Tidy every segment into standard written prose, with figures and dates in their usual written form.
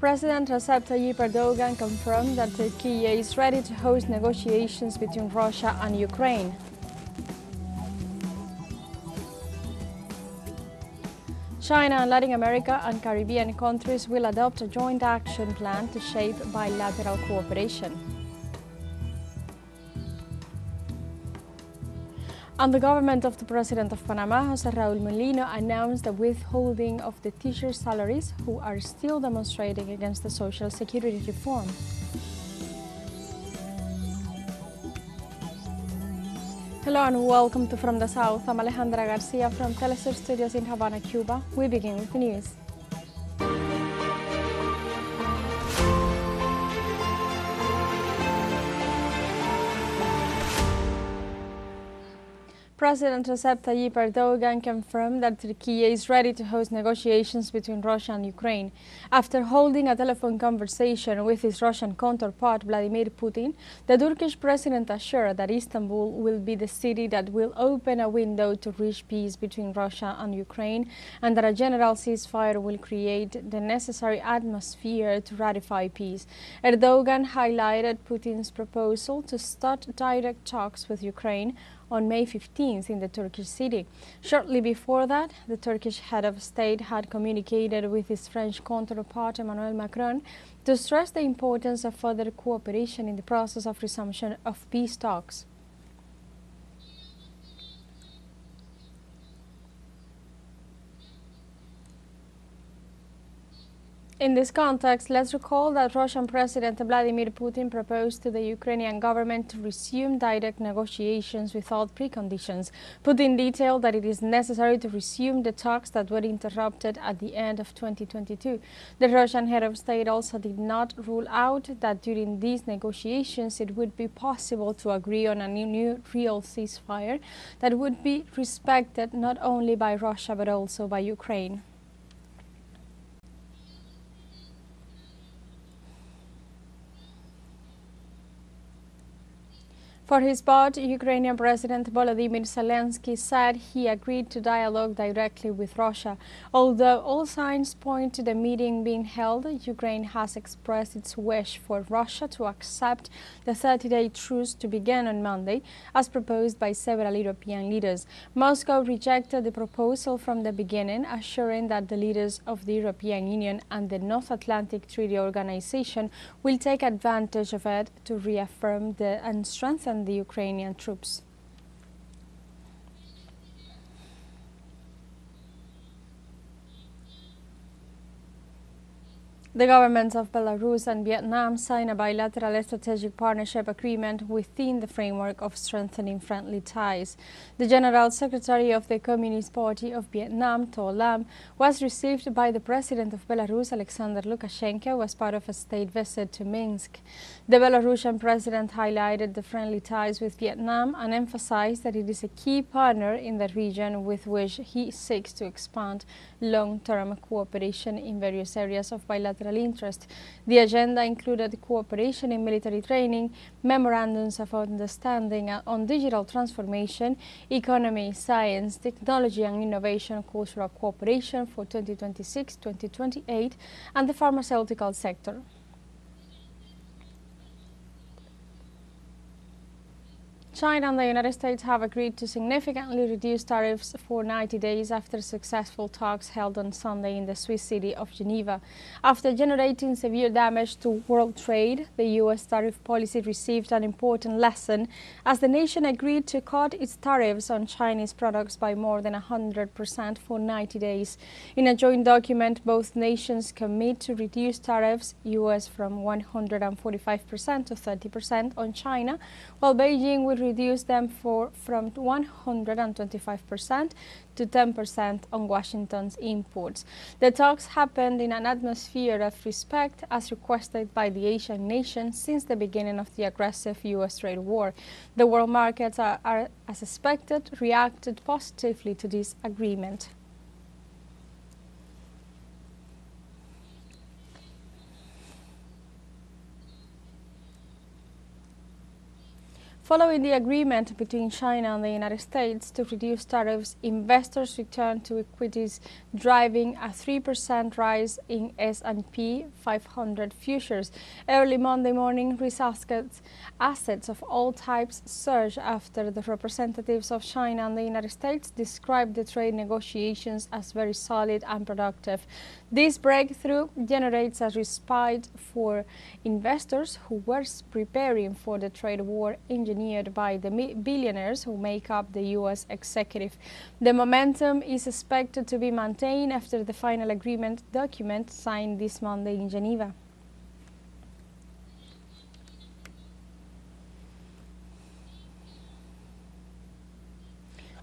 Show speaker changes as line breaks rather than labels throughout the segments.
President Recep Tayyip Erdogan confirmed that Turkey is ready to host negotiations between Russia and Ukraine. China and Latin America and Caribbean countries will adopt a joint action plan to shape bilateral cooperation. And the government of the President of Panama, José Raúl Mulino, announced the withholding of the teachers' salaries who are still demonstrating against the social security reform. Hello and welcome to From the South. I'm Alejandra Garcia from teleSUR Studios in Havana, Cuba. We begin with the news. President Recep Tayyip Erdogan confirmed that Turkey is ready to host negotiations between Russia and Ukraine. After holding a telephone conversation with his Russian counterpart Vladimir Putin, the Turkish president assured that Istanbul will be the city that will open a window to reach peace between Russia and Ukraine, and that a general ceasefire will create the necessary atmosphere to ratify peace. Erdogan highlighted Putin's proposal to start direct talks with Ukraine on May 15th in the Turkish city. Shortly before that, the Turkish head of state had communicated with his French counterpart Emmanuel Macron to stress the importance of further cooperation in the process of resumption of peace talks. In this context, let's recall that Russian President Vladimir Putin proposed to the Ukrainian government to resume direct negotiations without preconditions. Putin detailed that it is necessary to resume the talks that were interrupted at the end of 2022. The Russian head of state also did not rule out that during these negotiations it would be possible to agree on a new real ceasefire that would be respected not only by Russia but also by Ukraine. For his part, Ukrainian President Volodymyr Zelensky said he agreed to dialogue directly with Russia. Although all signs point to the meeting being held, Ukraine has expressed its wish for Russia to accept the 30-day truce to begin on Monday, as proposed by several European leaders. Moscow rejected the proposal from the beginning, assuring that the leaders of the European Union and the North Atlantic Treaty Organization will take advantage of it to reaffirm and strengthen the Ukrainian troops. The governments of Belarus and Vietnam signed a bilateral strategic partnership agreement within the framework of strengthening friendly ties. The General Secretary of the Communist Party of Vietnam, To Lam, was received by the President of Belarus, Alexander Lukashenko, as part of a state visit to Minsk. The Belarusian president highlighted the friendly ties with Vietnam and emphasized that it is a key partner in the region with which he seeks to expand long-term cooperation in various areas of bilateral interest. The agenda included cooperation in military training, memorandums of understanding on digital transformation, economy, science, technology and innovation, cultural cooperation for 2026-2028, and the pharmaceutical sector. China and the United States have agreed to significantly reduce tariffs for 90 days after successful talks held on Sunday in the Swiss city of Geneva. After generating severe damage to world trade, the U.S. tariff policy received an important lesson as the nation agreed to cut its tariffs on Chinese products by more than 100% for 90 days. In a joint document, both nations commit to reduce tariffs, U.S. from 145% to 30% on China, while Beijing will reduce them from 125% to 10% on Washington's imports. The talks happened in an atmosphere of respect as requested by the Asian nations since the beginning of the aggressive U.S. trade war. The world markets are, as expected, reacted positively to this agreement. Following the agreement between China and the United States to reduce tariffs, investors returned to equities, driving a 3% rise in S&P 500 futures. Early Monday morning, risk assets of all types surged after the representatives of China and the United States described the trade negotiations as very solid and productive. This breakthrough generates a respite for investors who were preparing for the trade war engineered by the billionaires who make up the U.S. executive. The momentum is expected to be maintained after the final agreement document signed this Monday in Geneva.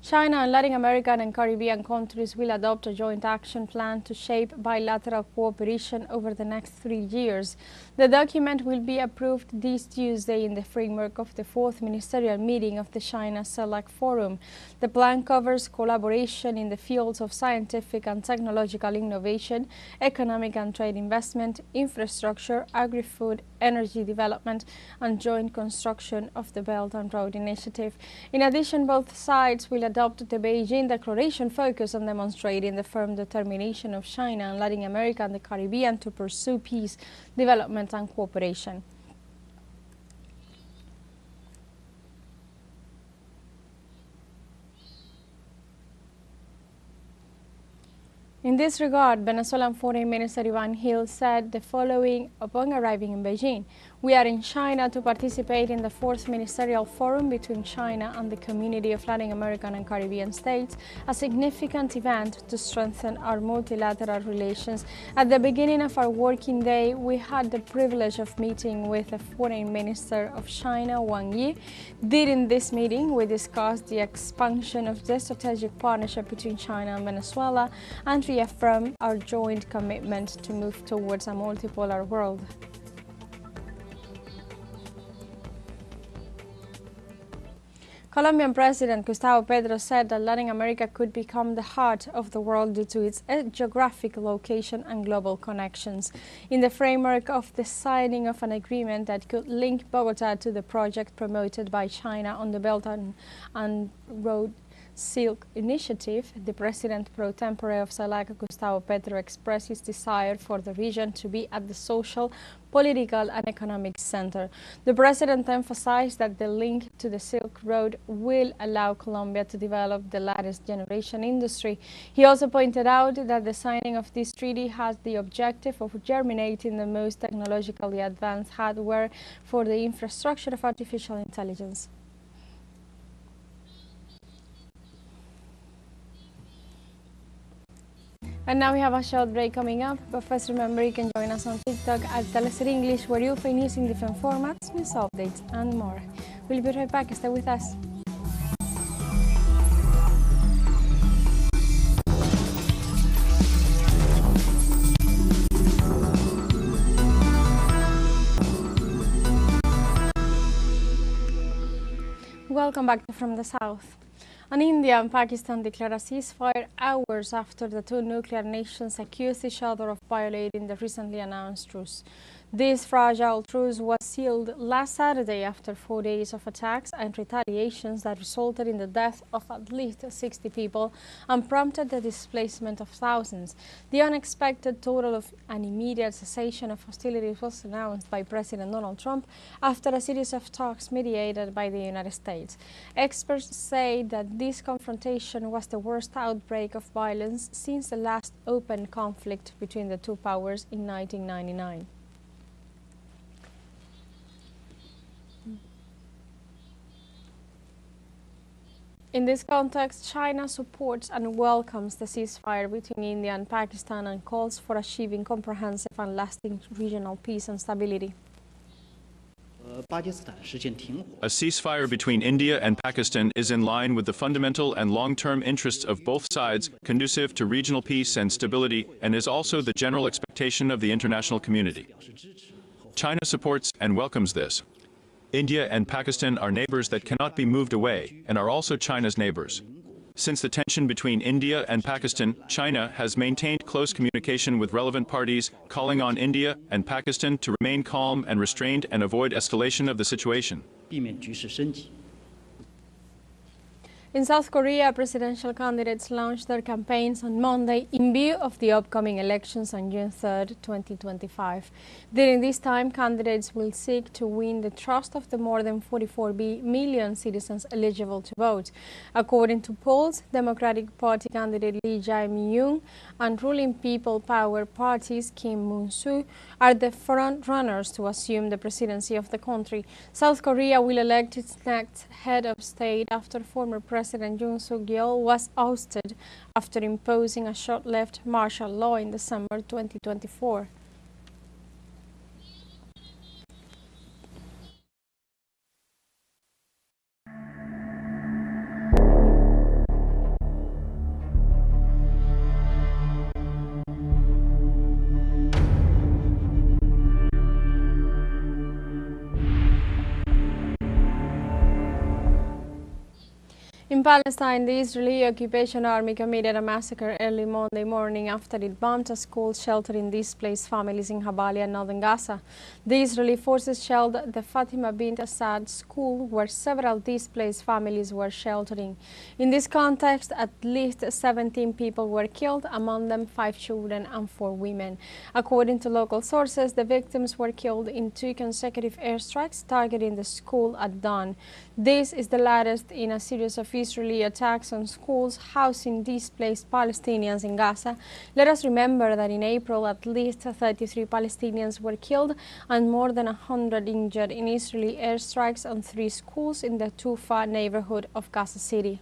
China and Latin American and Caribbean countries will adopt a joint action plan to shape bilateral cooperation over the next 3 years. The document will be approved this Tuesday in the framework of the 4th ministerial meeting of the China CELAC Forum. The plan covers collaboration in the fields of scientific and technological innovation, economic and trade investment, infrastructure, agri-food, energy development, and joint construction of the Belt and Road Initiative. In addition, both sides will adopt the Beijing Declaration focused on demonstrating the firm determination of China and Latin America and the Caribbean to pursue peace, development, and cooperation. In this regard, Venezuelan Foreign Minister Iván Gil said the following upon arriving in Beijing: "We are in China to participate in the 4th Ministerial Forum between China and the Community of Latin American and Caribbean States, a significant event to strengthen our multilateral relations. At the beginning of our working day, we had the privilege of meeting with the Foreign Minister of China, Wang Yi. During this meeting, we discussed the expansion of the strategic partnership between China and Venezuela and reaffirmed our joint commitment to move towards a multipolar world." Colombian President Gustavo Petro said that Latin America could become the heart of the world due to its geographic location and global connections. In the framework of the signing of an agreement that could link Bogota to the project promoted by China on the Belt and Road Silk Initiative, the President pro tempore of CELAC, Gustavo Petro, expressed his desire for the region to be at the social, political and economic center. The President emphasized that the link to the Silk Road will allow Colombia to develop the latest generation industry. He also pointed out that the signing of this treaty has the objective of germinating the most technologically advanced hardware for the infrastructure of artificial intelligence. And now we have a short break coming up, but first remember you can join us on TikTok at teleSUR English, where you'll find news in different formats, news updates and more. We'll be right back, stay with us. Welcome back from the south. And India and Pakistan declared a ceasefire hours after the two nuclear nations accused each other of violating the recently announced truce. This fragile truce was sealed last Saturday after 4 days of attacks and retaliations that resulted in the death of at least 60 people and prompted the displacement of thousands. The unexpected total of an immediate cessation of hostilities was announced by President Donald Trump after a series of talks mediated by the United States. Experts say that this confrontation was the worst outbreak of violence since the last open conflict between the two powers in 1999. In this context, China supports and welcomes the ceasefire between India and Pakistan and calls for achieving comprehensive and lasting regional peace and stability.
A ceasefire between India and Pakistan is in line with the fundamental and long-term interests of both sides, conducive to regional peace and stability, and is also the general expectation of the international community. China supports and welcomes this. India and Pakistan are neighbors that cannot be moved away and are also China's neighbors. Since the tension between India and Pakistan, China has maintained close communication with relevant parties, calling on India and Pakistan to remain calm and restrained and avoid escalation of the situation.
避免局势升级。
In South Korea, presidential candidates launched their campaigns on Monday in view of the upcoming elections on June 3, 2025. During this time, candidates will seek to win the trust of the more than 44 million citizens eligible to vote. According to polls, Democratic Party candidate Lee Jae-myung and ruling People Power Party's Kim Moon-soo are the front runners to assume the presidency of the country. South Korea will elect its next head of state after former President Yoon Suk-yeol was ousted after imposing a short-lived martial law in December 2024. In Palestine, the Israeli occupation army committed a massacre early Monday morning after it bombed a school sheltering displaced families in Jabalia, northern Gaza. The Israeli forces shelled the Fatima bint Assad school, where several displaced families were sheltering. In this context, at least 17 people were killed, among them 5 children and 4 women. According to local sources, the victims were killed in 2 consecutive airstrikes targeting the school at dawn. This is the latest in a series of Israeli attacks on schools housing displaced Palestinians in Gaza. Let us remember that in April, at least 33 Palestinians were killed and more than 100 injured in Israeli airstrikes on 3 schools in the Tufa neighborhood of Gaza City.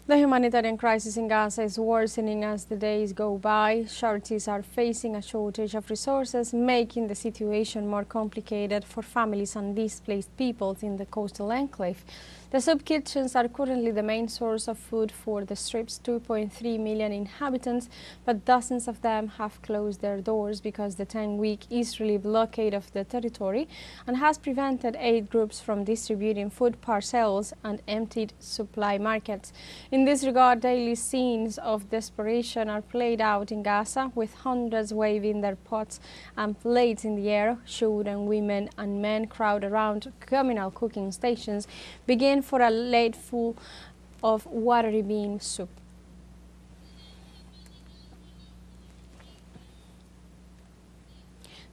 The humanitarian crisis in Gaza is worsening as the days go by. Charities are facing a shortage of resources, making the situation more complicated for families and displaced peoples in the coastal enclave. The soup kitchens are currently the main source of food for the Strip's 2.3 million inhabitants, but dozens of them have closed their doors because the 10-week Israeli blockade of the territory and has prevented aid groups from distributing food parcels and emptied supply markets. In this regard, daily scenes of desperation are played out in Gaza, with hundreds waving their pots and plates in the air. Children, women and men crowd around communal cooking stations, begin for a ladeful of watery bean soup.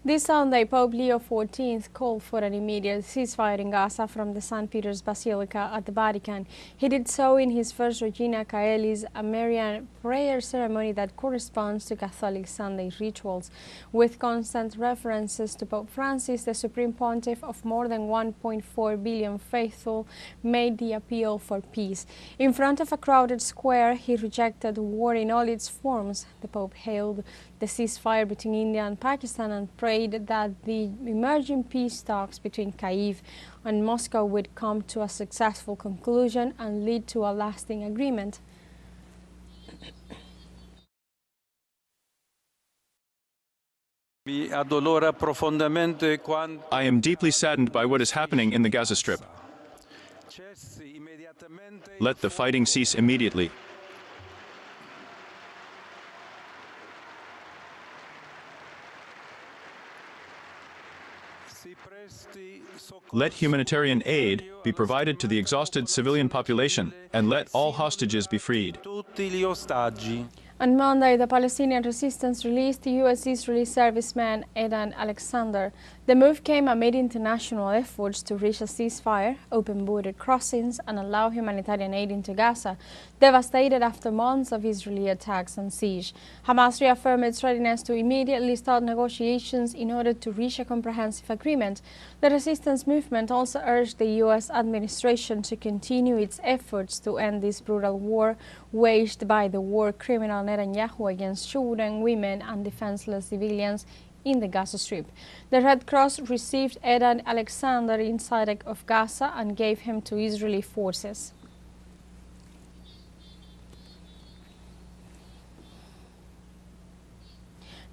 This Sunday, Pope Leo XIV called for an immediate ceasefire in Gaza from the St. Peter's Basilica at the Vatican. He did so in his first Regina Caelis, a Marian prayer ceremony that corresponds to Catholic Sunday rituals. With constant references to Pope Francis, the Supreme Pontiff of more than 1.4 billion faithful made the appeal for peace. In front of a crowded square, he rejected war in all its forms. The Pope hailed the ceasefire between India and Pakistan and prayed that the emerging peace talks between Kyiv and Moscow would come to a successful conclusion and lead to a lasting agreement.
I am deeply saddened by what is happening in the Gaza Strip. Let the fighting cease immediately. Let humanitarian aid be provided to the exhausted civilian population, and let all hostages be freed.
On Monday, the Palestinian resistance released U.S.-Israeli serviceman Edan Alexander. The move came amid international efforts to reach a ceasefire, open border crossings, and allow humanitarian aid into Gaza, devastated after months of Israeli attacks and siege. Hamas reaffirmed its readiness to immediately start negotiations in order to reach a comprehensive agreement. The resistance movement also urged the U.S. administration to continue its efforts to end this brutal war waged by the war criminal Netanyahu against children, women, and defenseless civilians in the Gaza Strip. The Red Cross received Edan Alexander inside of Gaza and gave him to Israeli forces.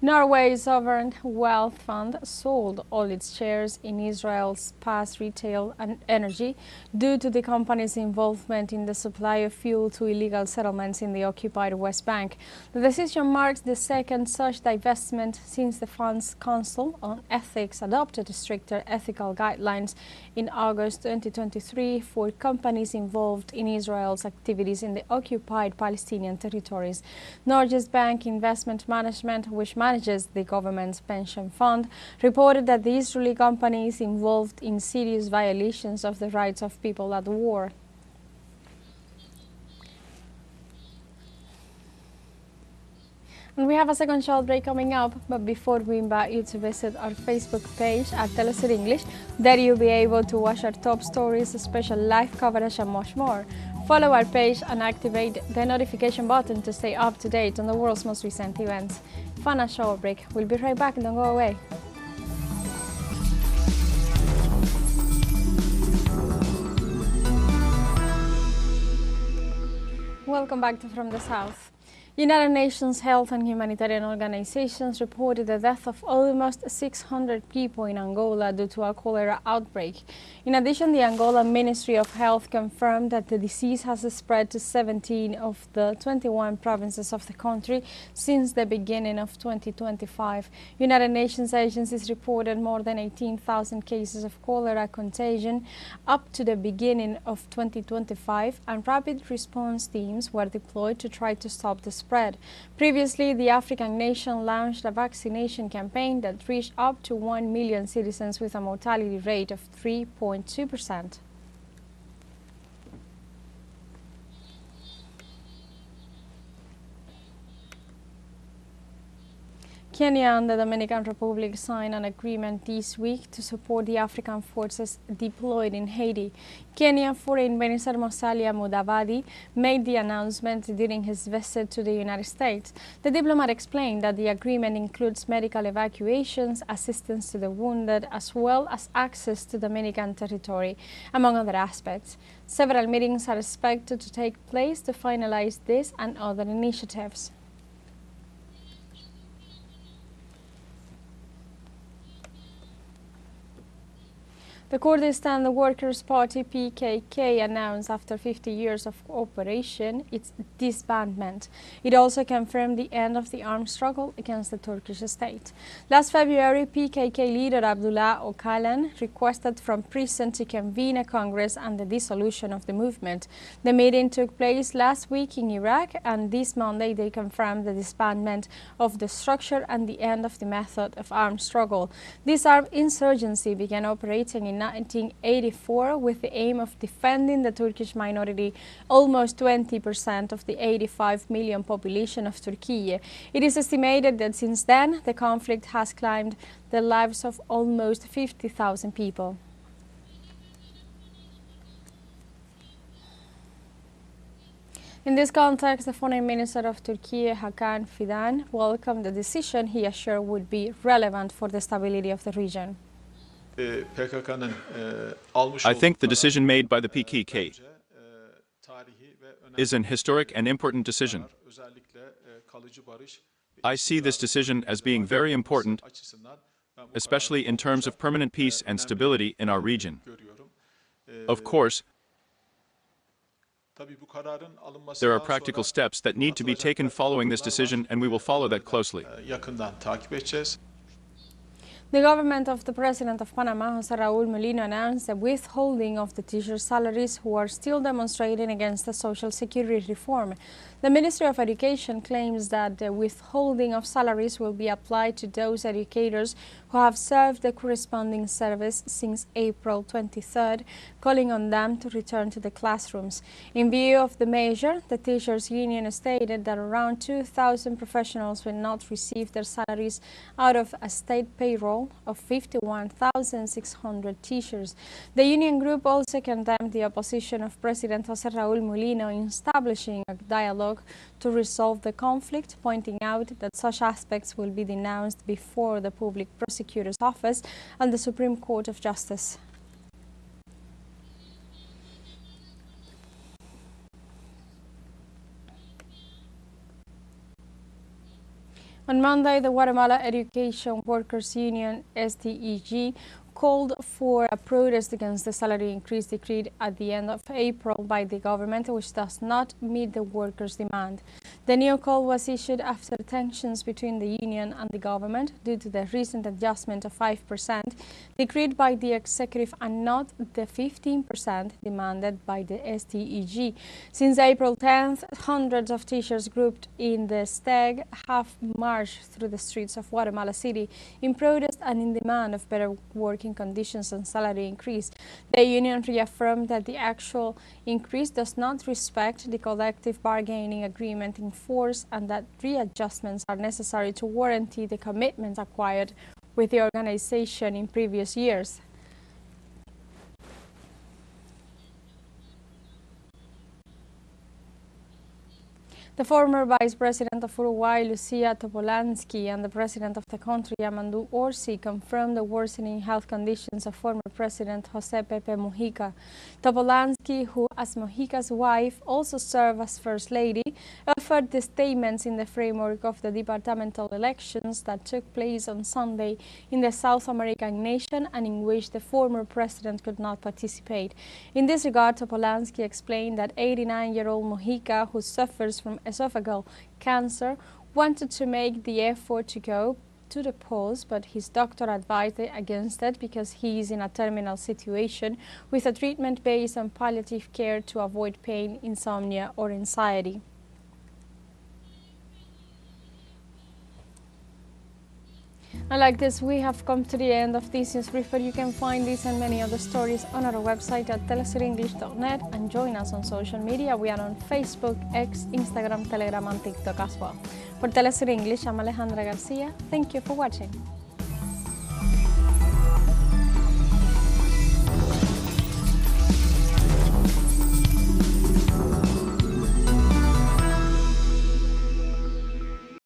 Norway's sovereign wealth fund sold all its shares in Israel's past retail and energy due to the company's involvement in the supply of fuel to illegal settlements in the occupied West Bank. The decision marks the second such divestment since the fund's Council on Ethics adopted stricter ethical guidelines in August 2023 for companies involved in Israel's activities in the occupied Palestinian territories. Norges Bank Investment Management, which manages the government's pension fund, reported that the Israeli company is involved in serious violations of the rights of people at war. And we have a second short break coming up, but before we invite you to visit our Facebook page at teleSUR English, there you'll be able to watch our top stories, special live coverage and much more. Follow our page and activate the notification button to stay up to date on the world's most recent events. Fun and short break. We'll be right back, don't go away. Welcome back to From the South. United Nations Health and Humanitarian Organizations reported the death of almost 600 people in Angola due to a cholera outbreak. In addition, the Angola Ministry of Health confirmed that the disease has spread to 17 of the 21 provinces of the country since the beginning of 2025. United Nations agencies reported more than 18,000 cases of cholera contagion up to the beginning of 2025, and rapid response teams were deployed to try to stop the spread. Previously, the African nation launched a vaccination campaign that reached up to 1 million citizens with a mortality rate of 3.2%. Kenya and the Dominican Republic signed an agreement this week to support the African forces deployed in Haiti. Kenya Foreign Minister Musalia Mudavadi made the announcement during his visit to the United States. The diplomat explained that the agreement includes medical evacuations, assistance to the wounded, as well as access to Dominican territory, among other aspects. Several meetings are expected to take place to finalize this and other initiatives. The Kurdistan Workers' Party PKK announced after 50 years of operation its disbandment. It also confirmed the end of the armed struggle against the Turkish state. Last February, PKK leader Abdullah Öcalan requested from prison to convene a congress and the dissolution of the movement. The meeting took place last week in Iraq, and this Monday they confirmed the disbandment of the structure and the end of the method of armed struggle. This armed insurgency began operating in 1984 with the aim of defending the Turkish minority, almost 20% of the 85 million population of Turkey. It is estimated that since then the conflict has claimed the lives of almost 50,000 people. In this context, the Foreign Minister of Turkey, Hakan Fidan, welcomed the decision he assured would be relevant for the stability of the region.
I think the decision made by the PKK is an historic and important decision. I see this decision as being very important, especially in terms of permanent peace and stability in our region. Of course, there are practical steps that need to be taken following this decision, and we will follow that closely.
The government of the President of Panama, José Raúl Mulino, announced the withholding of the teachers' salaries who are still demonstrating against the Social Security reform. The Ministry of Education claims that the withholding of salaries will be applied to those educators who have served the corresponding service since April 23rd, calling on them to return to the classrooms. In view of the measure, the teachers' union stated that around 2,000 professionals will not receive their salaries out of a state payroll of 51,600 teachers. The union group also condemned the opposition of President José Raúl Mulino in establishing a dialogue to resolve the conflict, pointing out that such aspects will be denounced before the Public Prosecutor's Office and the Supreme Court of Justice. On Monday, the Guatemala Education Workers Union, STEG, called for a protest against the salary increase decreed at the end of April by the government, which does not meet the workers' demand. The new call was issued after tensions between the union and the government due to the recent adjustment of 5% decreed by the executive and not the 15% demanded by the STEG. Since April 10th, hundreds of teachers grouped in the STEG have marched through the streets of Guatemala City in protest and in demand of better working conditions and salary increase. The union reaffirmed that the actual increase does not respect the collective bargaining agreement in force and that readjustments are necessary to warranty the commitments acquired with the organization in previous years. The former Vice President of Uruguay, Lucia Topolansky, and the President of the country, Amandu Orsi, confirmed the worsening health conditions of former President José Pepe Mujica. Topolansky, who as Mujica's wife also served as First Lady, offered the statements in the framework of the departmental elections that took place on Sunday in the South American nation and in which the former president could not participate. In this regard, Topolansky explained that 89-year-old Mujica, who suffers from esophageal cancer, wanted to make the effort to go to the polls, but his doctor advised against it because he is in a terminal situation with a treatment based on palliative care to avoid pain, insomnia, or anxiety. And like this, we have come to the end of this news brief, but you can find this and many other stories on our website at telesurenglish.net and join us on social media. We are on Facebook, X, Instagram, Telegram, and TikTok as well. For Telesur English, I'm Alejandra Garcia. Thank you for watching.